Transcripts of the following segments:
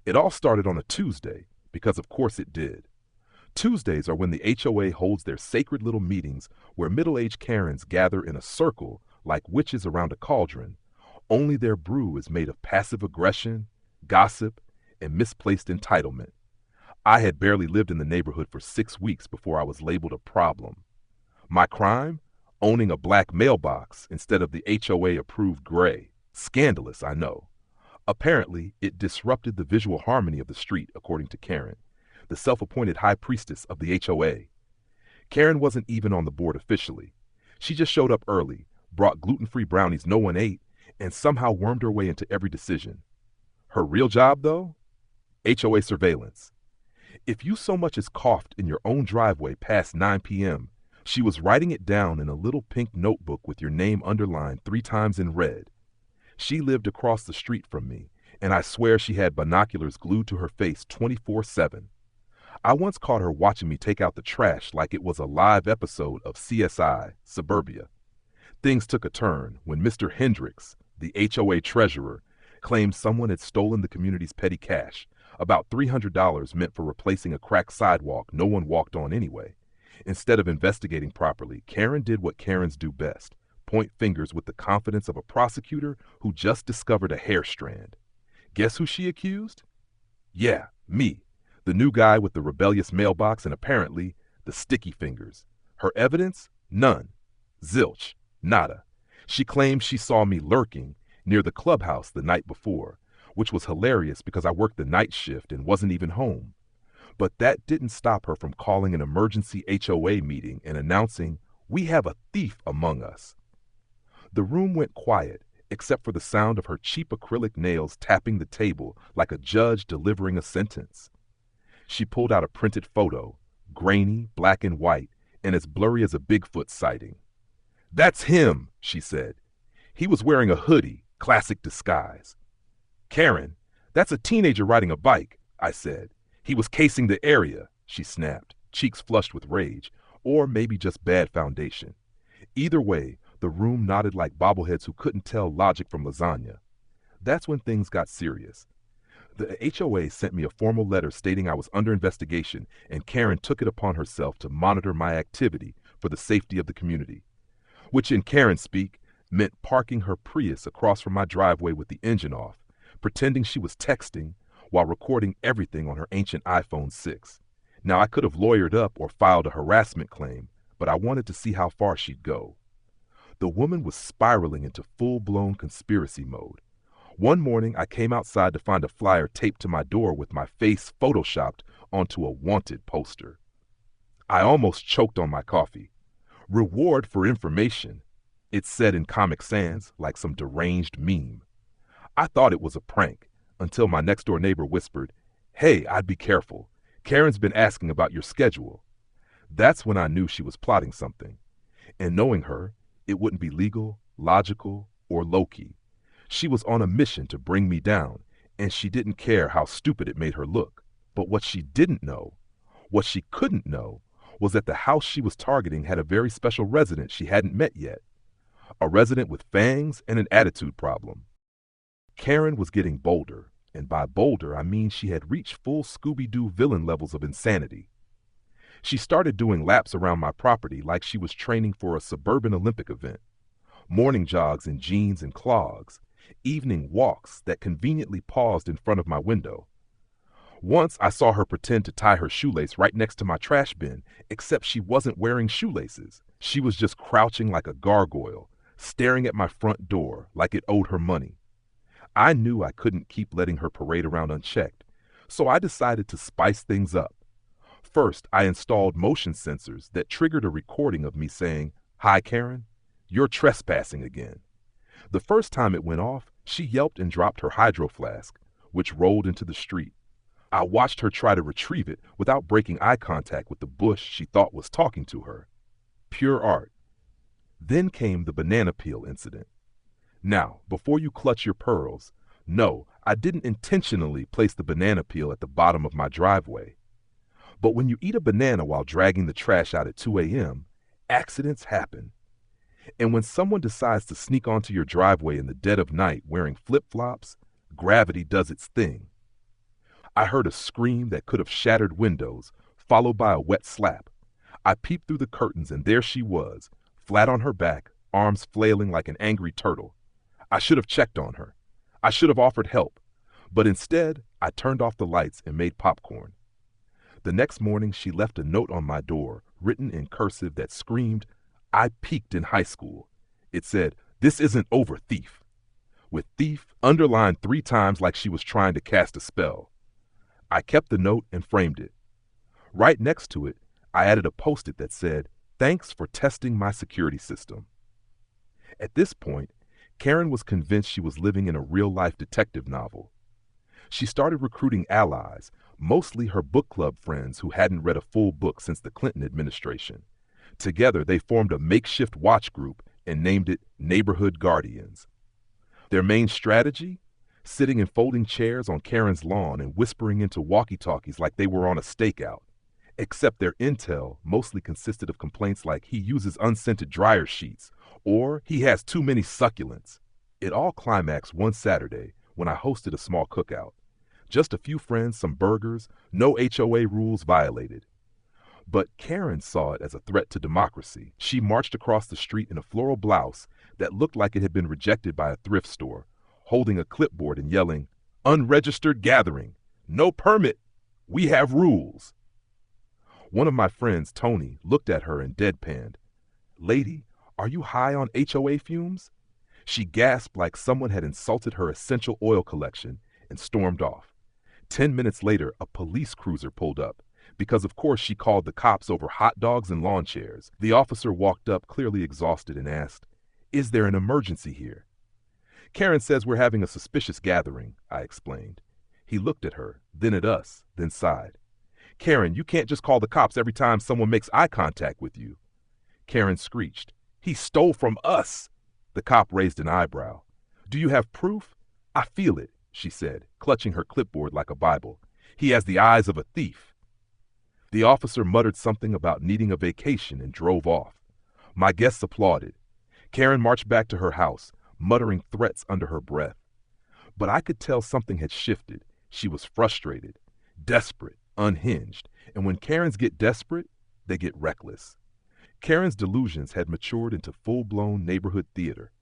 It all started on a Tuesday, because of course it did. Tuesdays are when the HOA holds their sacred little meetings where middle-aged Karens gather in a circle like witches around a cauldron, only their brew is made of passive aggression, gossip, and misplaced entitlement. I had barely lived in the neighborhood for 6 weeks before I was labeled a problem. My crime? Owning a black mailbox instead of the HOA-approved gray. Scandalous, I know. Apparently, it disrupted the visual harmony of the street, according to Karen, the self-appointed high priestess of the HOA. Karen wasn't even on the board officially. She just showed up early, brought gluten-free brownies no one ate, and somehow wormed her way into every decision. Her real job, though? HOA surveillance. If you so much as coughed in your own driveway past 9 p.m., she was writing it down in a little pink notebook with your name underlined 3 times in red. She lived across the street from me, and I swear she had binoculars glued to her face 24/7. I once caught her watching me take out the trash like it was a live episode of CSI Suburbia. Things took a turn when Mr. Hendricks, the HOA treasurer, claimed someone had stolen the community's petty cash, about $300 meant for replacing a cracked sidewalk no one walked on anyway. Instead of investigating properly, Karen did what Karens do best: point fingers with the confidence of a prosecutor who just discovered a hair strand. Guess who she accused? Yeah, me, the new guy with the rebellious mailbox and apparently the sticky fingers. Her evidence? None. Zilch. Nada. She claimed she saw me lurking near the clubhouse the night before, which was hilarious because I worked the night shift and wasn't even home. But that didn't stop her from calling an emergency HOA meeting and announcing, "We have a thief among us." The room went quiet, except for the sound of her cheap acrylic nails tapping the table like a judge delivering a sentence. She pulled out a printed photo, grainy, black and white, and as blurry as a Bigfoot sighting. "That's him," she said. "He was wearing a hoodie, classic disguise." "Karen, that's a teenager riding a bike," I said. "He was casing the area," she snapped, cheeks flushed with rage, or maybe just bad foundation. Either way, the room nodded like bobbleheads who couldn't tell logic from lasagna. That's when things got serious. The HOA sent me a formal letter stating I was under investigation, and Karen took it upon herself to monitor my activity for the safety of the community, which in Karen speak meant parking her Prius across from my driveway with the engine off, pretending she was texting while recording everything on her ancient iPhone 6. Now, I could have lawyered up or filed a harassment claim, but I wanted to see how far she'd go. The woman was spiraling into full-blown conspiracy mode. One morning, I came outside to find a flyer taped to my door with my face photoshopped onto a wanted poster. I almost choked on my coffee. "Reward for information," it said in Comic Sans like some deranged meme. I thought it was a prank until my next-door neighbor whispered, "Hey, I'd be careful. Karen's been asking about your schedule." That's when I knew she was plotting something. And knowing her, it wouldn't be legal, logical, or low-key. She was on a mission to bring me down, and she didn't care how stupid it made her look. But what she didn't know, what she couldn't know, was that the house she was targeting had a very special resident she hadn't met yet. A resident with fangs and an attitude problem. Karen was getting bolder, and by bolder I mean she had reached full Scooby-Doo villain levels of insanity. She started doing laps around my property like she was training for a suburban Olympic event. Morning jogs in jeans and clogs, evening walks that conveniently paused in front of my window. Once I saw her pretend to tie her shoelace right next to my trash bin, except she wasn't wearing shoelaces. She was just crouching like a gargoyle, staring at my front door like it owed her money. I knew I couldn't keep letting her parade around unchecked, so I decided to spice things up. First, I installed motion sensors that triggered a recording of me saying, "Hi, Karen, you're trespassing again." The first time it went off, she yelped and dropped her hydro flask, which rolled into the street. I watched her try to retrieve it without breaking eye contact with the bush she thought was talking to her. Pure art. Then came the banana peel incident. Now, before you clutch your pearls, no, I didn't intentionally place the banana peel at the bottom of my driveway. But when you eat a banana while dragging the trash out at 2 a.m., accidents happen. And when someone decides to sneak onto your driveway in the dead of night wearing flip-flops, gravity does its thing. I heard a scream that could have shattered windows, followed by a wet slap. I peeped through the curtains, and there she was, flat on her back, arms flailing like an angry turtle. I should have checked on her. I should have offered help. But instead, I turned off the lights and made popcorn. The next morning, she left a note on my door, written in cursive that screamed, "I peaked in high school." It said, "This isn't over, thief," with thief underlined 3 times like she was trying to cast a spell. I kept the note and framed it. Right next to it, I added a post-it that said, "Thanks for testing my security system." At this point, Karen was convinced she was living in a real-life detective novel. She started recruiting allies, mostly her book club friends who hadn't read a full book since the Clinton administration. Together, they formed a makeshift watch group and named it Neighborhood Guardians. Their main strategy? Sitting in folding chairs on Karen's lawn and whispering into walkie-talkies like they were on a stakeout. Except their intel mostly consisted of complaints like he uses unscented dryer sheets or he has too many succulents. It all climaxed one Saturday when I hosted a small cookout. Just a few friends, some burgers, no HOA rules violated. But Karen saw it as a threat to democracy. She marched across the street in a floral blouse that looked like it had been rejected by a thrift store, holding a clipboard and yelling, "Unregistered gathering! No permit! We have rules!" One of my friends, Tony, looked at her and deadpanned, "Lady, are you high on HOA fumes?" She gasped like someone had insulted her essential oil collection and stormed off. 10 minutes later, a police cruiser pulled up, because of course she called the cops over hot dogs and lawn chairs. The officer walked up clearly exhausted and asked, "Is there an emergency here?" "Karen says we're having a suspicious gathering," I explained. He looked at her, then at us, then sighed. "Karen, you can't just call the cops every time someone makes eye contact with you." Karen screeched, "He stole from us!" The cop raised an eyebrow. "Do you have proof?" "I feel it," she said, clutching her clipboard like a Bible. "He has the eyes of a thief." The officer muttered something about needing a vacation and drove off. My guests applauded. Karen marched back to her house, muttering threats under her breath. But I could tell something had shifted. She was frustrated, desperate, unhinged, and when Karens get desperate, they get reckless. Karen's delusions had matured into full-blown neighborhood theater.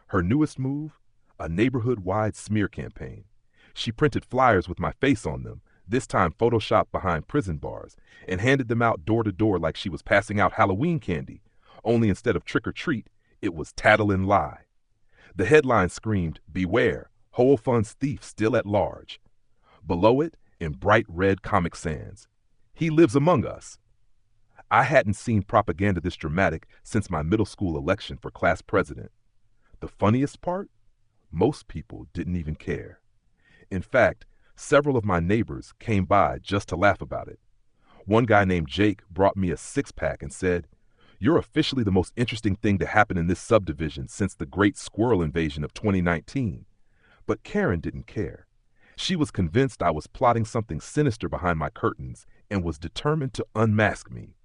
Her newest move? A neighborhood-wide smear campaign. She printed flyers with my face on them, this time photoshopped behind prison bars, and handed them out door to door like she was passing out Halloween candy, only instead of trick or treat, it was tattle and lie. The headline screamed, "Beware, Whole Funds thief still at large." Below it, in bright red Comic Sans, "He lives among us." I hadn't seen propaganda this dramatic since my middle school election for class president. The funniest part? Most people didn't even care. In fact, several of my neighbors came by just to laugh about it. One guy named Jake brought me a 6-pack and said, "You're officially the most interesting thing to happen in this subdivision since the great squirrel invasion of 2019. But Karen didn't care. She was convinced I was plotting something sinister behind my curtains and was determined to unmask me.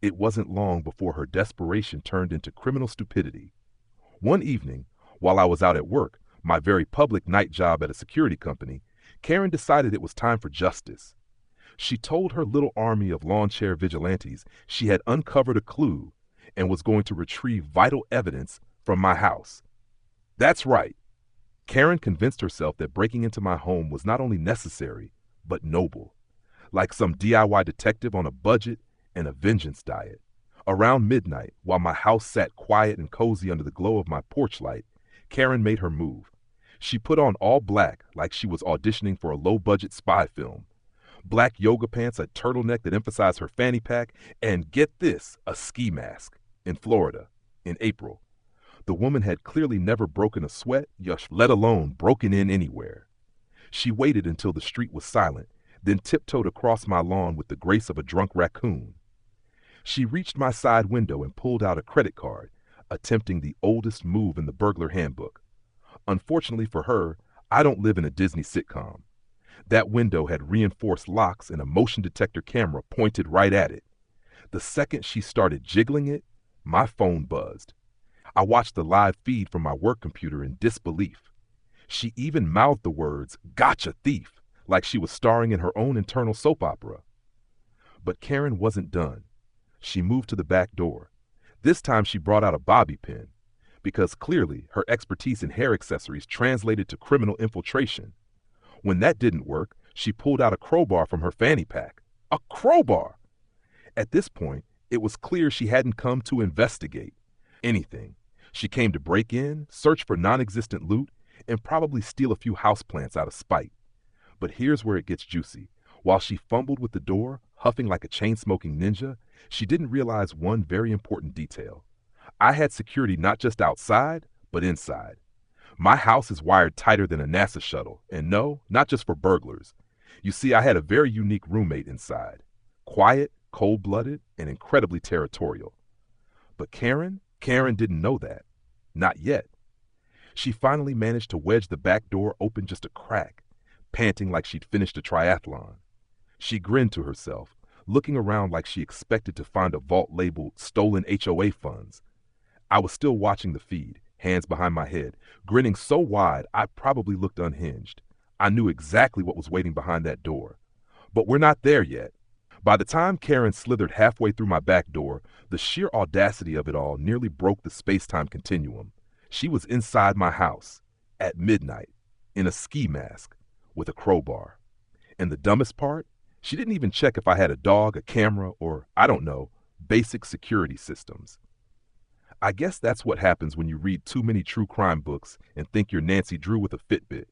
It wasn't long before her desperation turned into criminal stupidity. One evening, while I was out at work, my very public night job at a security company, Karen decided it was time for justice. She told her little army of lawn chair vigilantes she had uncovered a clue and was going to retrieve vital evidence from my house. That's right. Karen convinced herself that breaking into my home was not only necessary, but noble. Like some DIY detective on a budget and a vengeance diet. Around midnight, while my house sat quiet and cozy under the glow of my porch light, Karen made her move. She put on all black like she was auditioning for a low-budget spy film. Black yoga pants, a turtleneck that emphasized her fanny pack, and get this, a ski mask. In Florida, in April. The woman had clearly never broken a sweat, let alone broken in anywhere. She waited until the street was silent, then tiptoed across my lawn with the grace of a drunk raccoon. She reached my side window and pulled out a credit card, attempting the oldest move in the burglar handbook. Unfortunately for her, I don't live in a Disney sitcom. That window had reinforced locks and a motion detector camera pointed right at it. The second she started jiggling it, my phone buzzed. I watched the live feed from my work computer in disbelief. She even mouthed the words, "Gotcha, thief," like she was starring in her own internal soap opera. But Karen wasn't done. She moved to the back door. This time she brought out a bobby pin, because clearly her expertise in hair accessories translated to criminal infiltration. When that didn't work, she pulled out a crowbar from her fanny pack. A crowbar! At this point, it was clear she hadn't come to investigate anything. She came to break in, search for non-existent loot, and probably steal a few houseplants out of spite. But here's where it gets juicy. While she fumbled with the door, huffing like a chain-smoking ninja, she didn't realize one very important detail. I had security not just outside, but inside. My house is wired tighter than a NASA shuttle, and no, not just for burglars. You see, I had a very unique roommate inside. Quiet, cold-blooded, and incredibly territorial. But Karen didn't know that. Not yet. She finally managed to wedge the back door open just a crack, panting like she'd finished a triathlon. She grinned to herself, looking around like she expected to find a vault labeled "Stolen HOA Funds." I was still watching the feed, hands behind my head, grinning so wide I probably looked unhinged. I knew exactly what was waiting behind that door. But we're not there yet. By the time Karen slithered halfway through my back door, the sheer audacity of it all nearly broke the space-time continuum. She was inside my house, at midnight, in a ski mask, with a crowbar. And the dumbest part? She didn't even check if I had a dog, a camera, or, I don't know, basic security systems. I guess that's what happens when you read too many true crime books and think you're Nancy Drew with a Fitbit.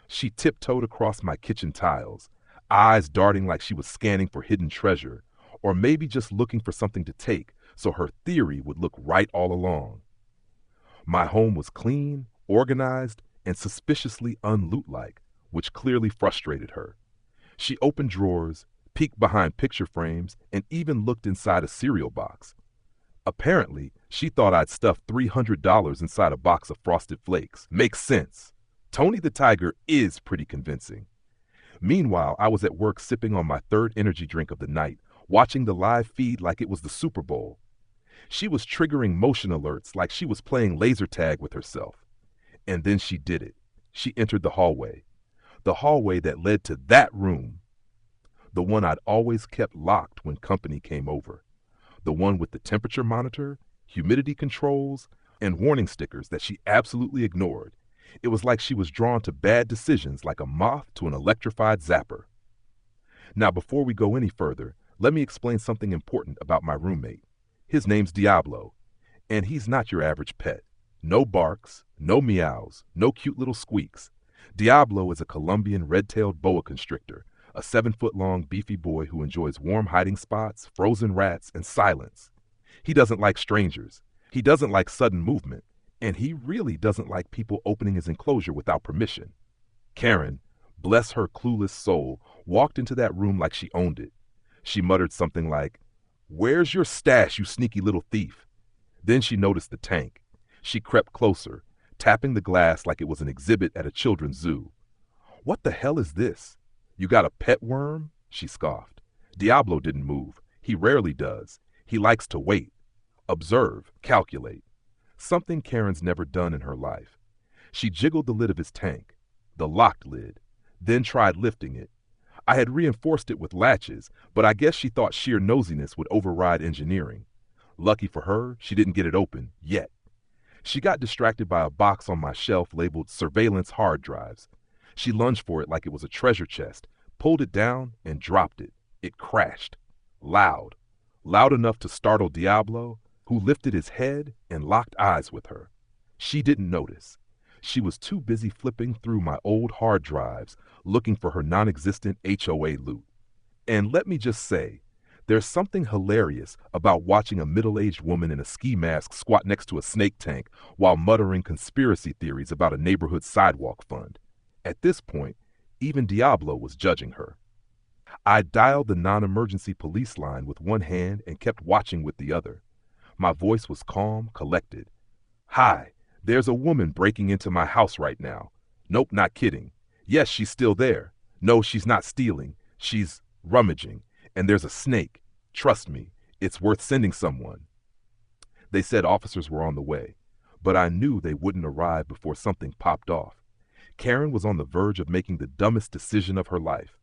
She tiptoed across my kitchen tiles, eyes darting like she was scanning for hidden treasure, or maybe just looking for something to take so her theory would look right all along. My home was clean, organized, and suspiciously unloot-like, which clearly frustrated her. She opened drawers, peeked behind picture frames, and even looked inside a cereal box. Apparently, she thought I'd stuffed $300 inside a box of Frosted Flakes. Makes sense. Tony the Tiger is pretty convincing. Meanwhile, I was at work sipping on my third energy drink of the night, watching the live feed like it was the Super Bowl. She was triggering motion alerts like she was playing laser tag with herself. And then she did it. She entered the hallway that led to that room, the one I'd always kept locked when company came over, the one with the temperature monitor, humidity controls, and warning stickers that she absolutely ignored. It was like she was drawn to bad decisions like a moth to an electrified zapper. Now, before we go any further, let me explain something important about my roommate. His name's Diablo, and he's not your average pet. No barks, no meows, no cute little squeaks. Diablo is a Colombian red-tailed boa constrictor, a 7-foot-long beefy boy who enjoys warm hiding spots, frozen rats, and silence. He doesn't like strangers. He doesn't like sudden movement. And he really doesn't like people opening his enclosure without permission. Karen, bless her clueless soul, walked into that room like she owned it. She muttered something like, "Where's your stash, you sneaky little thief?" Then she noticed the tank. She crept closer, tapping the glass like it was an exhibit at a children's zoo. "What the hell is this? You got a pet worm?" she scoffed. Diablo didn't move. He rarely does. He likes to wait, observe, calculate. Something Karen's never done in her life. She jiggled the lid of his tank, the locked lid, then tried lifting it. I had reinforced it with latches, but I guess she thought sheer nosiness would override engineering. Lucky for her, she didn't get it open, yet. She got distracted by a box on my shelf labeled surveillance hard drives. She lunged for it like it was a treasure chest, pulled it down, and dropped it. It crashed. Loud. Loud enough to startle Diablo, who lifted his head and locked eyes with her. She didn't notice. She was too busy flipping through my old hard drives, looking for her non-existent HOA loot. And let me just say, there's something hilarious about watching a middle-aged woman in a ski mask squat next to a snake tank while muttering conspiracy theories about a neighborhood sidewalk fund. At this point, even Diablo was judging her. I dialed the non-emergency police line with one hand and kept watching with the other. My voice was calm, collected. "Hi, there's a woman breaking into my house right now. Nope, not kidding. Yes, she's still there. No, she's not stealing. She's rummaging. And there's a snake. Trust me, it's worth sending someone." They said officers were on the way, but I knew they wouldn't arrive before something popped off. Karen was on the verge of making the dumbest decision of her life.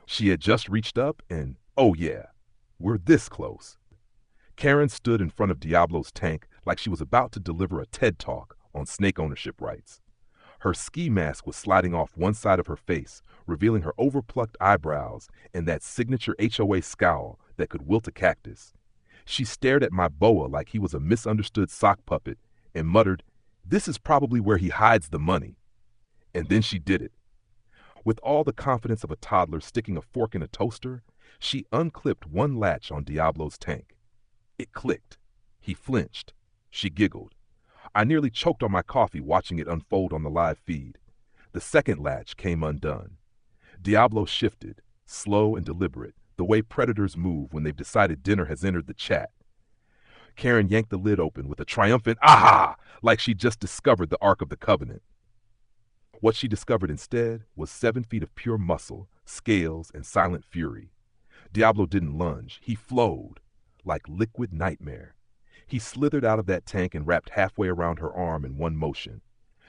She had just reached up and, oh yeah, we're this close. Karen stood in front of Diablo's tank like she was about to deliver a TED Talk on snake ownership rights. Her ski mask was sliding off one side of her face, revealing her overplucked eyebrows and that signature HOA scowl that could wilt a cactus. She stared at my boa like he was a misunderstood sock puppet and muttered, "This is probably where he hides the money." And then she did it. With all the confidence of a toddler sticking a fork in a toaster, she unclipped one latch on Diablo's tank. It clicked. He flinched. She giggled. I nearly choked on my coffee watching it unfold on the live feed. The second latch came undone. Diablo shifted, slow and deliberate, the way predators move when they've decided dinner has entered the chat. Karen yanked the lid open with a triumphant "aha!" like she'd just discovered the Ark of the Covenant. What she discovered instead was 7 feet of pure muscle, scales, and silent fury. Diablo didn't lunge. He flowed like liquid nightmare. He slithered out of that tank and wrapped halfway around her arm in one motion.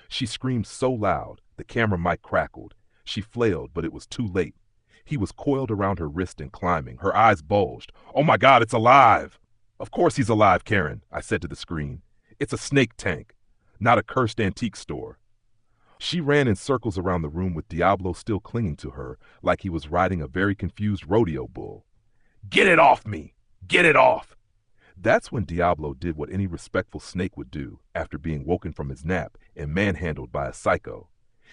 She screamed so loud, the camera mic crackled. She flailed, but it was too late. He was coiled around her wrist and climbing. Her eyes bulged. "Oh my God, it's alive!" "Of course he's alive, Karen," I said to the screen. "It's a snake tank, not a cursed antique store." She ran in circles around the room with Diablo still clinging to her like he was riding a very confused rodeo bull. "Get it off me! Get it off!" That's when Diablo did what any respectful snake would do after being woken from his nap and manhandled by a psycho.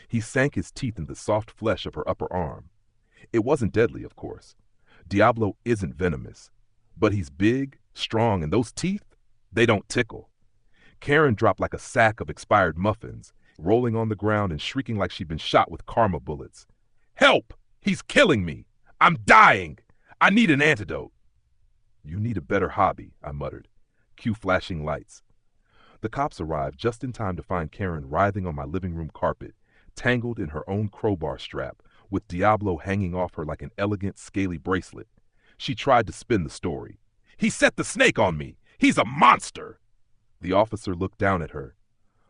He sank his teeth in the soft flesh of her upper arm. It wasn't deadly, of course. Diablo isn't venomous. But he's big, strong, and those teeth, they don't tickle. Karen dropped like a sack of expired muffins, rolling on the ground and shrieking like she'd been shot with karma bullets. "Help! He's killing me! I'm dying! I need an antidote!" "You need a better hobby," I muttered. Cue flashing lights. The cops arrived just in time to find Karen writhing on my living room carpet, tangled in her own crowbar strap, with Diablo hanging off her like an elegant, scaly bracelet. She tried to spin the story. "He set the snake on me! He's a monster!" The officer looked down at her,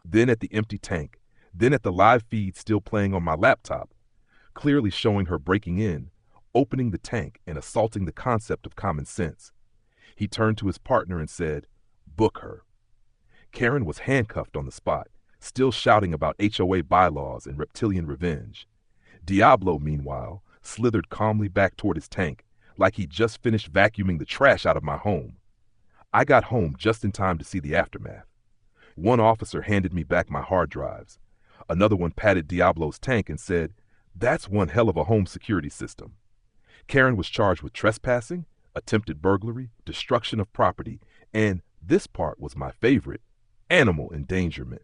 then at the empty tank, then at the live feed still playing on my laptop, clearly showing her breaking in, opening the tank, and assaulting the concept of common sense. He turned to his partner and said, "Book her." Karen was handcuffed on the spot, still shouting about HOA bylaws and reptilian revenge. Diablo, meanwhile, slithered calmly back toward his tank, like he'd just finished vacuuming the trash out of my home. I got home just in time to see the aftermath. One officer handed me back my hard drives. Another one patted Diablo's tank and said, "That's one hell of a home security system." Karen was charged with trespassing, attempted burglary, destruction of property, and, this part was my favorite, animal endangerment.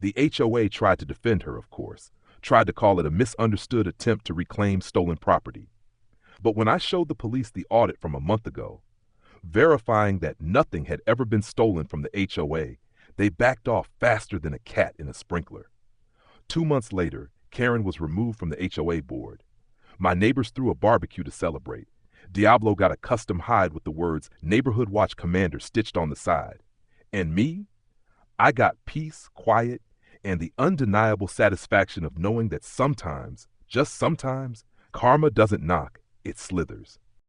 The HOA tried to defend her, of course, tried to call it a misunderstood attempt to reclaim stolen property. But when I showed the police the audit from a month ago, verifying that nothing had ever been stolen from the HOA, they backed off faster than a cat in a sprinkler. 2 months later, Karen was removed from the HOA board. My neighbors threw a barbecue to celebrate. Diablo got a custom hide with the words "Neighborhood Watch Commander" stitched on the side. And me? I got peace, quiet, and the undeniable satisfaction of knowing that sometimes, just sometimes, karma doesn't knock, it slithers.